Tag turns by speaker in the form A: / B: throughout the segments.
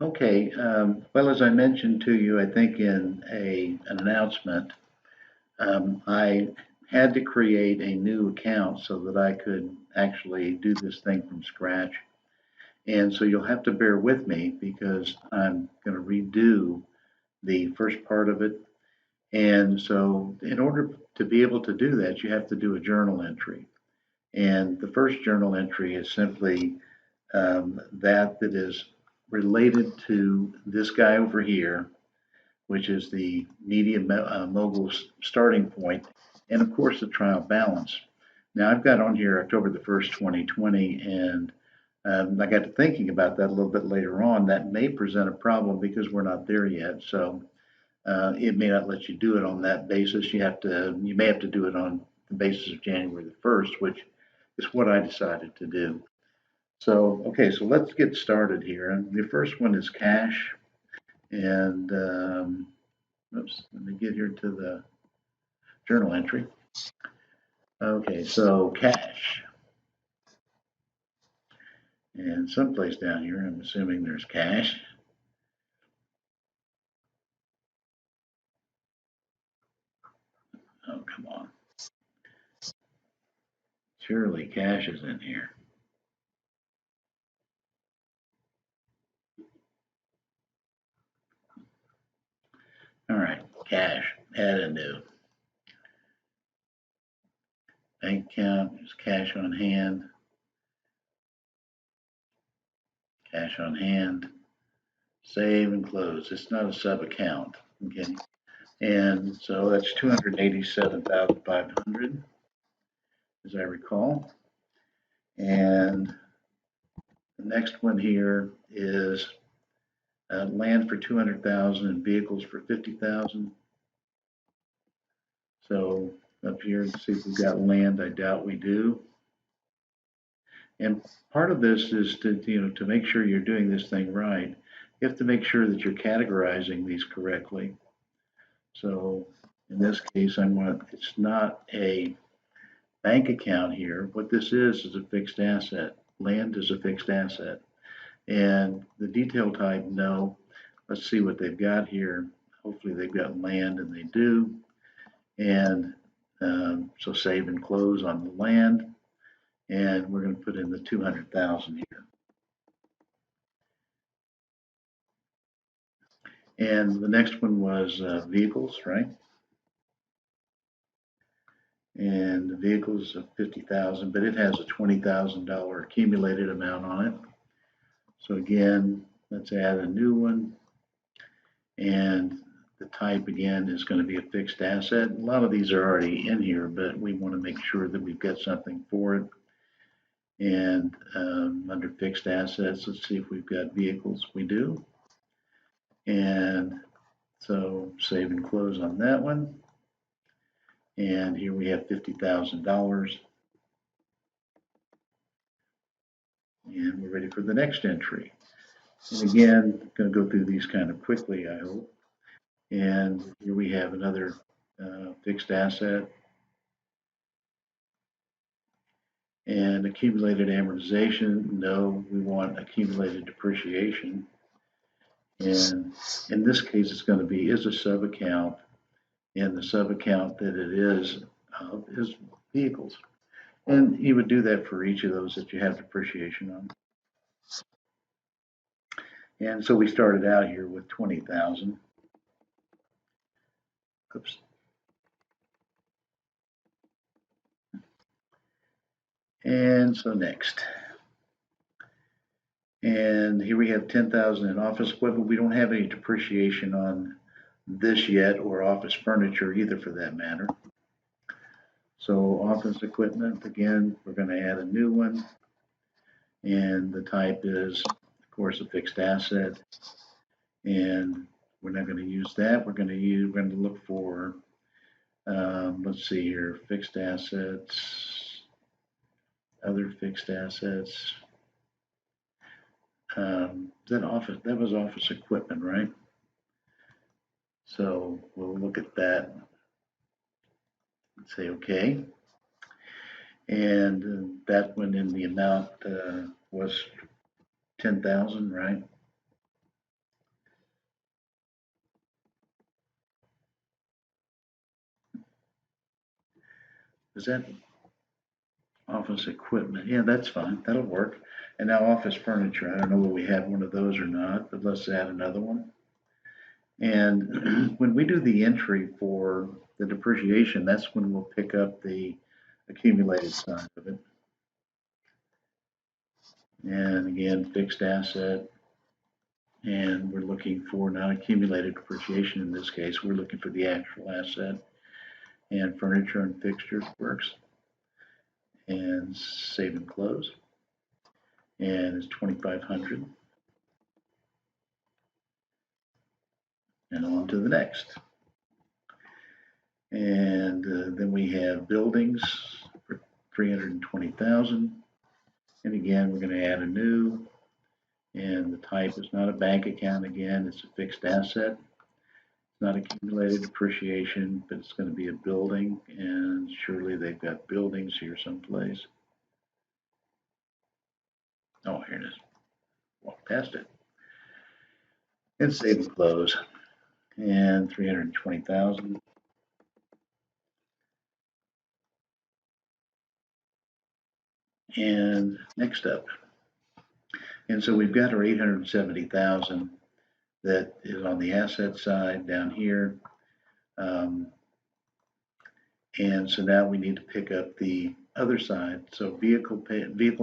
A: Okay, well, as I mentioned to you, I think in an announcement, I had to create a new account so that I could actually do this thing from scratch. And so you'll have to bear with me because I'm going to redo the first part of it. And so, in order to be able to do that, you have to do a journal entry. And the first journal entry is simply that is related to this guy over here, which is the media mogul starting point, and of course the trial balance. Now I've got on here October the 1st, 2020, and I got to thinking about that a little bit later on. That may present a problem because we're not there yet. So it may not let you do it on that basis. You may have to do it on the basis of January the 1st, which is what I decided to do. So, okay, so let's get started here. And the first one is cash. And, oops, let me get here to the journal entry. Okay, so cash. And someplace down here, I'm assuming there's cash. Oh, come on. Surely cash is in here. All right, cash. Add a new. Bank account, there's cash on hand. Cash on hand. Save and close. It's not a sub account. Okay. And so that's 287,500, as I recall. And the next one here is land for 200,000 and vehicles for 50,000. So up here, let's see if we've got land. I doubt we do. And part of this is to make sure you're doing this thing right. You have to make sure that you're categorizing these correctly. So in this case, it's not a bank account here. What this is a fixed asset. Land is a fixed asset. And the detail type, no. Let's see what they've got here. Hopefully they've got land, and they do. And so save and close on the land. And we're going to put in the 200,000 here. And the next one was vehicles, right? And the vehicles of 50,000, but it has a $20,000 accumulated amount on it. So again, let's add a new one. And the type again is going to be a fixed asset. A lot of these are already in here, but we want to make sure that we've got something for it. And under fixed assets, let's see if we've got vehicles. We do. And so save and close on that one. And here we have $50,000. And we're ready for the next entry. And again, I'm going to go through these kind of quickly, I hope. And here we have another fixed asset. And accumulated amortization, no, we want accumulated depreciation. And in this case, it's going to be is a sub account, and the sub account that it is vehicles. And you would do that for each of those that you have depreciation on. And so we started out here with 20,000. Oops. And so next. And here we have 10,000 in office equipment. We don't have any depreciation on this yet, or office furniture either for that matter. So office equipment, again, we're going to add a new one. And the type is, of course, a fixed asset. And we're not going to use that. We're going to look for, let's see here, fixed assets, other fixed assets. That was office equipment, right? So we'll look at that and say okay. And that one in the amount was 10,000, right? Is that office equipment? Yeah, that's fine. That'll work. And now office furniture. I don't know whether we have one of those or not, but let's add another one. And when we do the entry for the depreciation, that's when we'll pick up the accumulated side of it. And again, fixed asset. And we're looking for not accumulated depreciation in this case. We're looking for the actual asset. And furniture and fixtures works. And save and close. And it's 2,500. And on to the next. And then we have buildings for 320,000. And again, we're going to add a new, and the type is not a bank account again, it's a fixed asset. It's not accumulated depreciation, but it's going to be a building, and surely they've got buildings here someplace. Oh, here it is. Walk past it. And save and close. And 320,000. And next up. And so we've got our 870,000 that is on the asset side down here. And so now we need to pick up the other side. So vehicle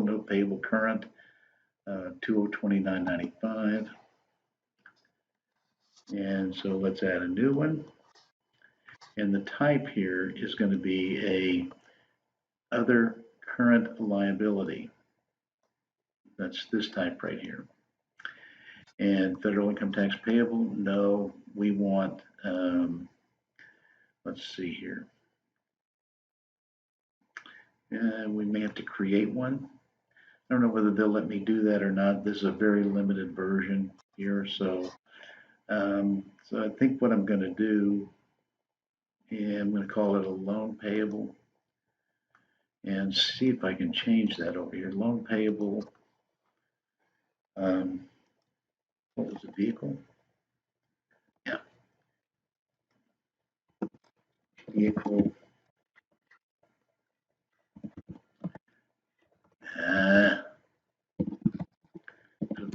A: note payable current, 2029.95. And so let's add a new one. And the type here is going to be a other current liability. That's this type right here. And federal income tax payable, no, we want, let's see here. We may have to create one. I don't know whether they'll let me do that or not. This is a very limited version here, so so I think what I'm going to do, and I'm going to call it a loan payable, and see if I can change that over here. Loan payable. What was the vehicle? Yeah, vehicle. Uh,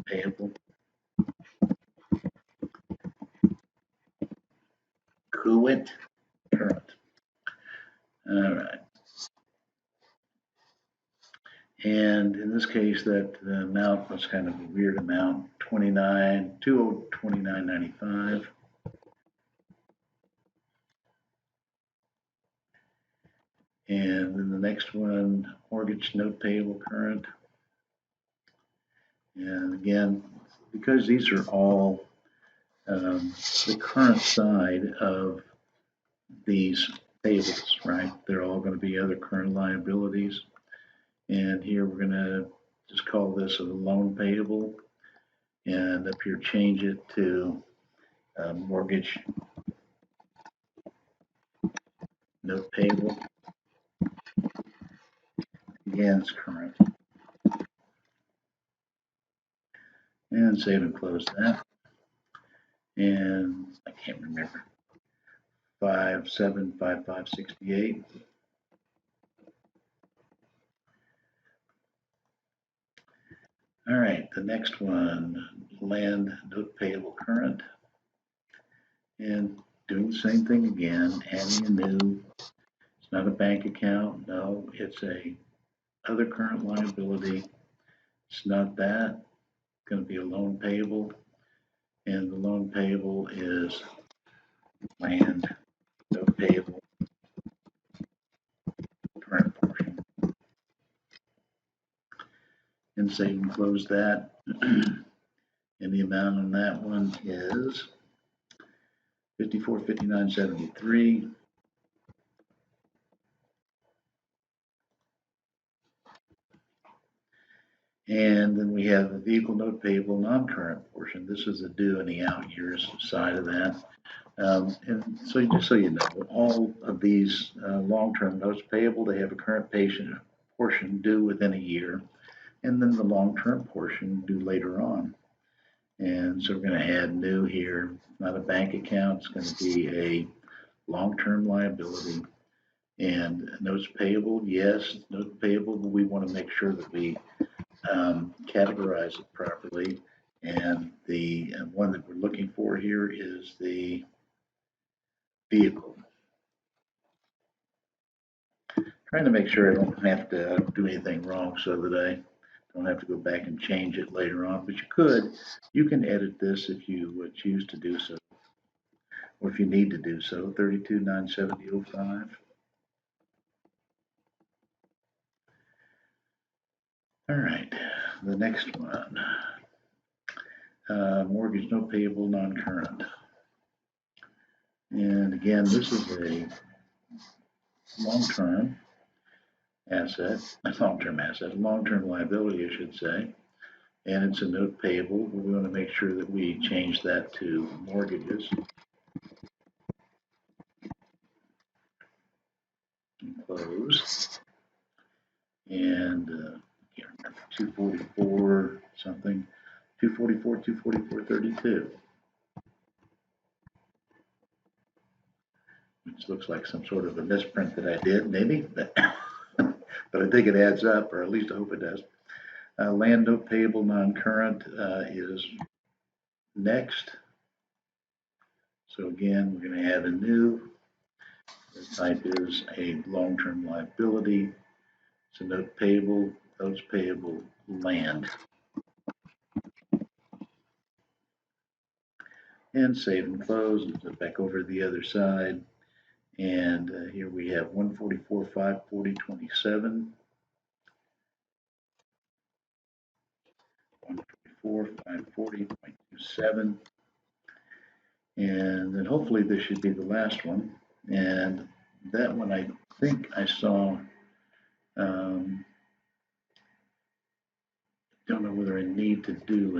A: Payable. Current. Current. All right. And in this case, that amount was kind of a weird amount, 29.95. And then the next one, mortgage note payable current. And again, because these are all the current side of these payables, right? They're all going to be other current liabilities. And here we're going to just call this a loan payable. And up here, change it to mortgage note payable. Again, it's current. And save and close that. And I can't remember. 575568. All right, the next one, land note payable current. And doing the same thing again, adding a new, it's not a bank account, no, it's a other current liability. It's not that, it's going to be a loan payable. And the loan payable is land note payable current portion. And save and close that. And the amount on that one is 5459.73. And then we have the vehicle note payable non-current portion. This is the due in the out years side of that. And so just so you know, all of these long-term notes payable, they have a current patient portion due within a year, and then the long-term portion due later on. And so we're going to add new here, not a bank account, it's going to be a long-term liability. And notes payable, yes, note payable, but we want to make sure that we categorize it properly. And the one that we're looking for here is the vehicle. Trying to make sure I don't have to do anything wrong so that I don't have to go back and change it later on. But you can edit this if you choose to do so, or if you need to do so. 32,970.05. All right, the next one. Mortgage no payable, non-current. And again, this is a long-term asset, a long-term liability, I should say. And it's a note payable. We want to make sure that we change that to mortgages. Close. And can't remember, 244 something, 244, 244.32. Which looks like some sort of a misprint that I did, maybe, but, but I think it adds up, or at least I hope it does. Land note payable non-current is next. So again, we're going to add a new. The type is a long-term liability. It's a note payable, notes payable, land. And save and close, and flip back over to the other side. And here we have 144, 540, 27. 144, 540.27. And then hopefully this should be the last one. And that one I think I saw, don't know whether I need to do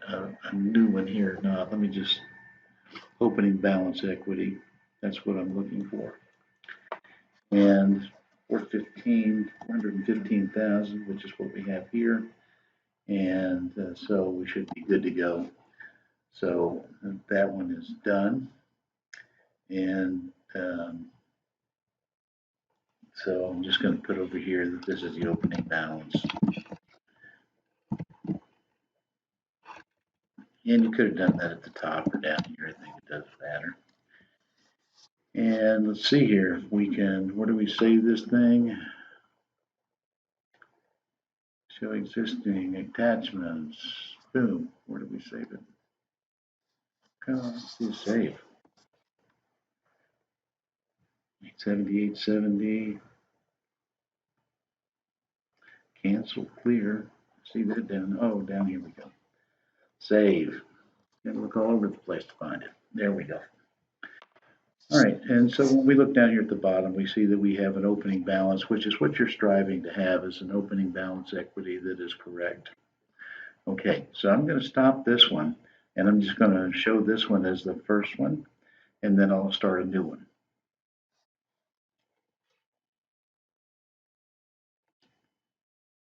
A: a new one here or not. Let me just, opening balance equity, that's what I'm looking for. And 415,000, which is what we have here. And so we should be good to go. So that one is done. And so I'm just going to put over here that this is the opening balance. And you could have done that at the top or down here. I think it doesn't matter. And let's see here if we can, where do we save this thing? Show existing attachments. Boom. Where do we save it? Come on, let's do save. 7870. Cancel, clear. See that down? Oh, down here we go. Save. Gotta look all over the place to find it. There we go. All right, and so when we look down here at the bottom, we see that we have an opening balance, which is what you're striving to have, is an opening balance equity that is correct. Okay, so I'm going to stop this one, and I'm just going to show this one as the first one, and then I'll start a new one.